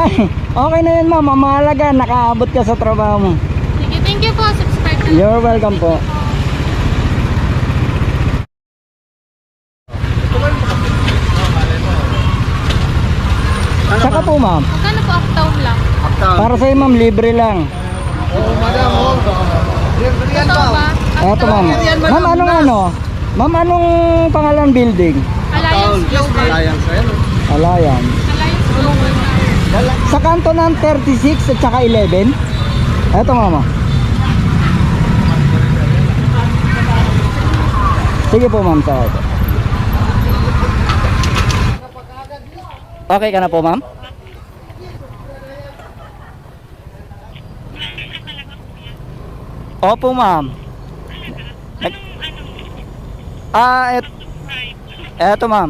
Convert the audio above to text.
Okay. Okay na yun, ma'am. Ang mahalaga, nakaabot ka sa trabaho mo. Sige, thank you po. Subscribe na. You're welcome po. Saka po, ma'am. Magkano po uptown lang? Para sa'yo, ma'am, libre lang. Oo, madam. Totoo ba? Eto, ma'am. Ma'am, anong ano? Ma'am, anong pangalan building? Alliance Global. Alliance. Alayan. Alliance Global. Sa kanto ng 36 at saka 11. Eto, mama. Sige po, ma'am. Okay ka na po, ma'am? Opo, ma'am. Eto, ma'am.